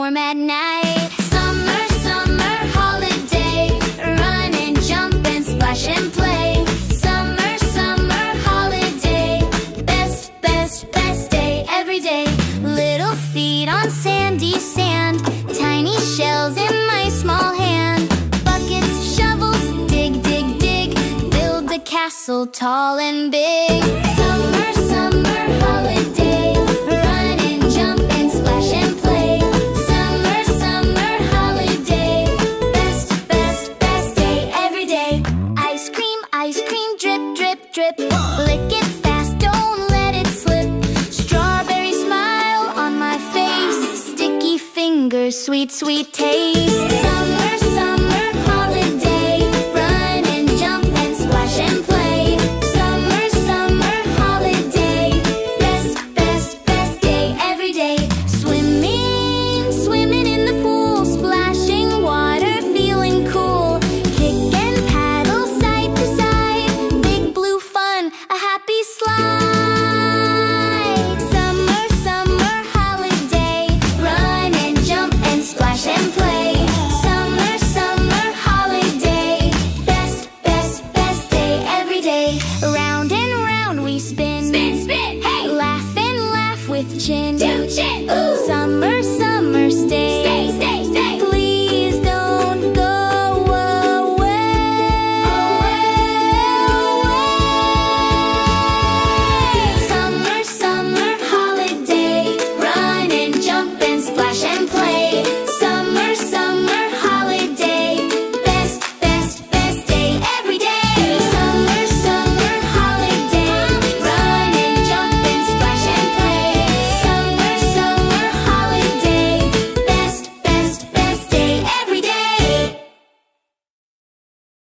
warm at night. Summer, summer holiday, run and jump and splash and play. Summer, summer holiday, best, best, best day every day. Little feet on sandy sand, tiny shells in my small hand. Buckets, shovels, dig, dig, dig, build a castle tall and big. Summer, summer holiday, run and jump and splash and play. Summer, summer holiday, best, best, best day every day. Ice cream, drip, drip, drip, lick it fast, don't let it slip. Strawberry smile on my face, sticky fingers, sweet, sweet taste. Summer, summer